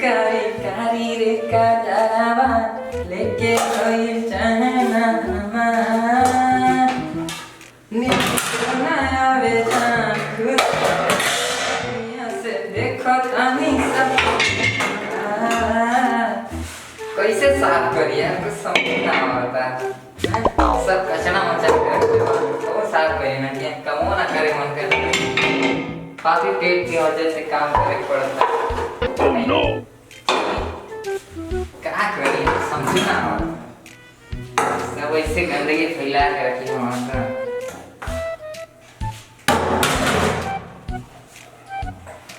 कारी कारी रे काजरावा लेके कोई चहनामा निकलना आवे जान दुनिया से देखो तानी सब कैसे साफ करिए कुछ समझ ना आता सब कचरा मचा कर वो साफ करिए ना कि कमो ना करे मन कर काफी पेट की वजह से काम करे पड़ता Oh no! क्या करिए समझ ना आता सब ऐसे गंदगी फैला के रखी हमारा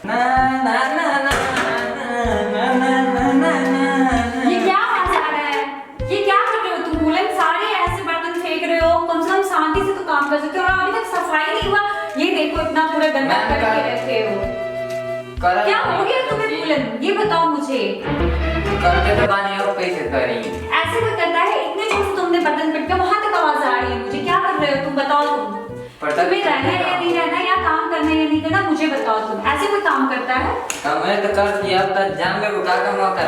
ना ना ना ना ये क्या आवाज आ रहा है? ये क्या कर रहे हो तुम? बुलंद सारे ऐसे बर्तन फेंक रहे हो, कम से कम शांति से तो काम कर सकते हो। और अभी तक सफाई नहीं हुआ। ये देखो इतना पूरा गंदा करके रखे हो। क्या हो गया तुम्हें बुलंद? ये बताओ मुझे। करके तो बानी और कैसे करी ऐसे कोई करता है? इतने जोर से तुमने बर्तन पटका, वहां तक आवाज आ रही है मुझे। क्या कर रहे हो तुम? बताओ तुम। तुम्हें रहना है या नहीं रहना, या काम करना है या नहीं करना, मुझे बताओ तुम। ऐसे कोई काम करता है? हमने तो कर दिया अब तक जान में बुका का मौका है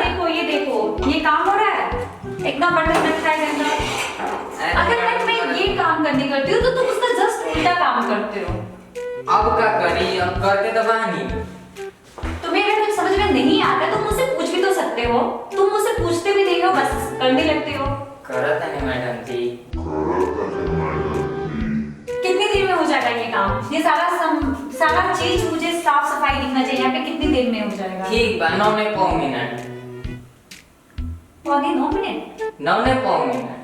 देखो ये देखो, ये काम हो रहा है। इतना बर्तन रखा है गंदा। अगर मैं ये काम करने करती हूँ तो तुम उसका जस्ट उल्टा काम करते हो। अब क्या करी अब करके तो बानी तुम्हें अगर कुछ समझ में नहीं आता तो मुझसे पूछ भी तो सकते हो। तुम मुझसे पूछते भी नहीं हो, बस करने लगते हो। करत नहीं मैडम जी कितनी देर में हो जाएगा ये काम? ये सारा चीज मुझे साफ सफाई दिखना चाहिए। यहाँ पे कितनी देर में हो जाएगा? ठीक बा 9 ने 5 मिनट पौने 9 मिनट। 9 ने 5 मिनट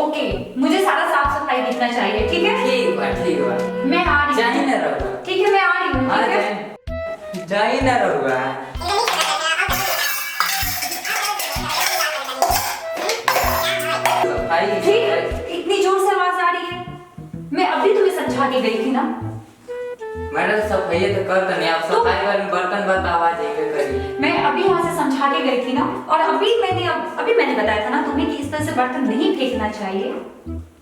ओके, मुझे सारा साफ सफाई दिखना चाहिए। ठीक है, ठीक बा मैं आ रही जाही हूँ। ना रहुआ ठीक है, मैं आ रही हूँ। ठीक है, जाही ना रहुआ सफाई ठीक है। इतनी जोर से आवाज आ रही है। मैं अभी तुम्हें समझा के गई थी ना। मैडम सफाई तो करता नहीं आप सफाई वाली बर्तन बात आवाज एक करी मैं अभी वहां से समझा के गई थी ना। और अभी मैंने बताया था ना तुम्हें कि इस तरह से बर्तन नहीं फेंकना चाहिए।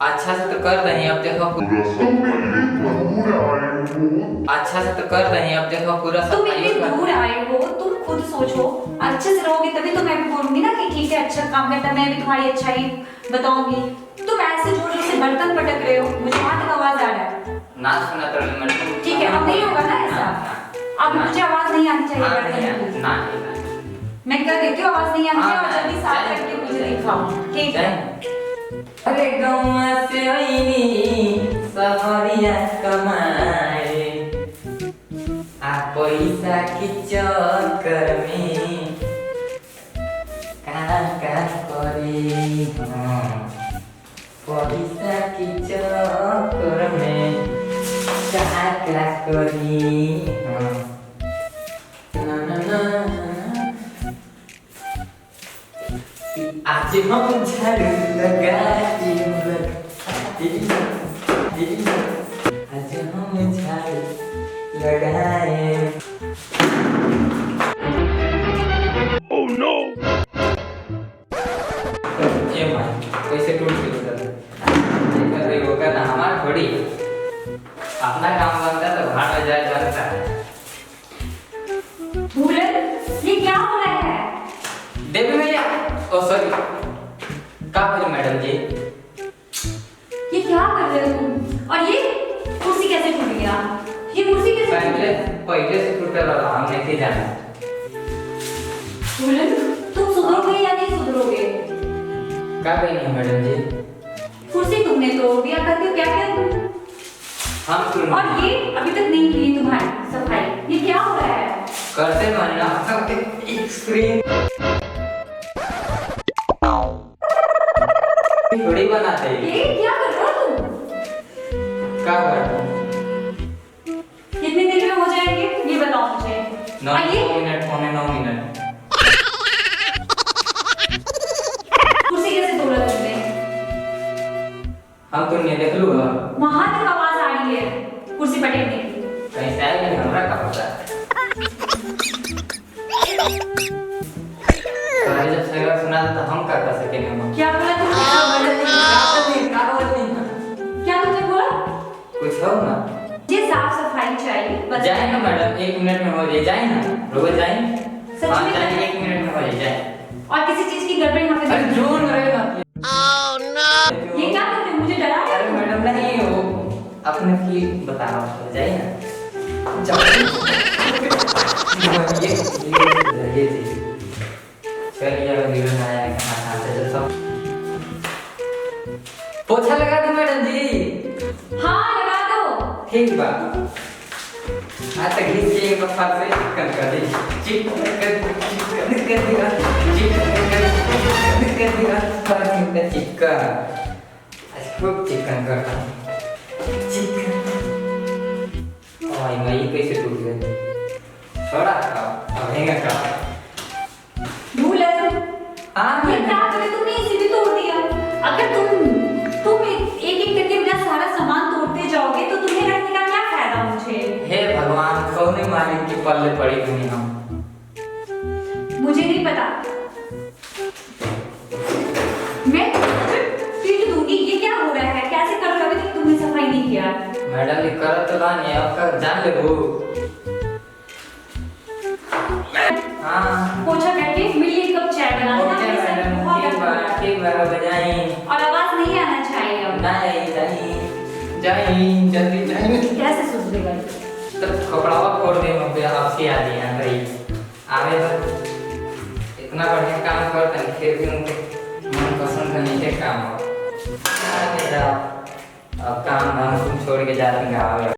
अच्छा से तो कर दही अब देखो अच्छा से तो कर दही अब देखो पूरा तुम सफाई इतनी दूर आए हो, तुम खुद सोचो। अच्छे से रहोगे तभी तो मैं भी बोलूंगी ना कि ठीक है अच्छा काम करता है, मैं भी तुम्हारी अच्छाई बताऊंगी। तुम ऐसे जोर जोर से बर्तन पटक रहे हो, मुझे वहां तक आवाज आ रहा है। ना सुना तो मैडम ठीक है, अब नहीं होगा ना ऐसा। अब मुझे आवाज नहीं आनी चाहिए बर्तन की। ना मैं कर देती हूँ, आवाज नहीं आनी चाहिए। और जल्दी साफ करके मुझे दिखाओ। ठीक है। अरे गाँव से आईनी सहरिया कमाए आ पैसा की चक्कर में काम करी पैसा की चक्कर में क्या करी आज हम झाड़ू लगाए आज हम झाड़ू लगाए Oh no! ये माय कैसे टूट गई उधर ये कर रही होगा ना हमारा थोड़ी अपना काम बनता तो भाड़ में जाए बनता भूलन, ये क्या हो रहा है? देवी भैया ओ सॉरी का बोल मैडम जी ये क्या कर रहे हो तुम? और ये कुर्सी कैसे टूट गया? ये कुर्सी कैसे टूट पहले गया? पहले से टूटा रहा हम नहीं जाना भूलन, तुम सुधरोगे या नहीं सुधरोगे? का कही नहीं मैडम जी कुर्सी तुमने तोड़ दिया, कहते हो क्या क्या तुम? हम तुम और ये अभी तक नहीं की तुम्हारी सफाई। ये क्या हो रहा है? करते मानना एक स्क्रीन थोड़ी बनाते हैं ये क्या कर रहे हो तुम? का करते कितनी देर में हो जाएंगे ये बताओ मुझे। 9 और ये मिनट पौने 9 मिनट कुर्सी कैसे तोड़ा तुमने? हम तुमने देख लो वहां तक आवाज आ रही है कुर्सी पटकने की। कहीं से आएगा नहीं हमरा का पता तो जब सगा सुना तो हम कर सकेंगे हम क्या बोला तुमने? क्या तुमने बोला? कुछ हो ना? मुझे साफ सफाई चाहिए बस। जाए ना मैडम, 1 मिनट में हो जाए, जाए ना, रोज जाए। सच हाँ में जाए, कर- 1 मिनट में हो जाए, जाए। और किसी चीज की गड़बड़ी यहाँ पे अरे जोर में रहे ना। ये क्या कर रहे हो? मुझे डरा रहे अरे हो? मैडम नहीं हो, अपने की बता रहा हूँ, जाइए ना, जाओ। ये जी चलिए, अब वीडियो में आया है, खाना खाते चलता हूँ। पोछा लगा दो मैडम जी। हाँ लगा दो। ठीक बा। हाँ तो घिस के एक बार से चिकन कर दी, चिकन कर दिया, चिकन खूब चिकन करता हूँ, चिकन। ओए मई कैसे टूट गई? थोड़ा खाओ, अब हैंगा खाओ। भूल है तुम। हाँ ये क्या करे तुमने? इसी भी तोड़ दिया। अगर तुम एक एक करके मेरा सारा सामान तोड़ते जाओगे तो तुम्हें रहने का क्या फायदा मुझे? हे भगवान, कौन मालिक के पल्ले पड़ी हुई हम? मुझे नहीं पता। मैं पीट दूंगी। ये क्या हो रहा है? कैसे कर रहे हो? अभी तक तुमने सफाई नहीं किया। मैडम ये कर तो लानी है, आपका जान ले वो। हाँ पोछा करके मिलिए कप चाय बना देना। ओके मेरे सर मैडम, बहुत ठीक दर्द बा, हो रहा है। ठीक बा, बजाई। और आवाज नहीं आना चाहिए अब। नहीं जाई, जाई जल्दी जाई। कैसे सुधरेगा? तब कपड़ा फोड़ दे, मुझे आपसे आ गई है भाई। आवे तो इतना बढ़िया काम करता है, फिर भी मुझे मन पसंद का नहीं है काम। मेरा अब काम धाम तुम छोड़ के जाती गाँव।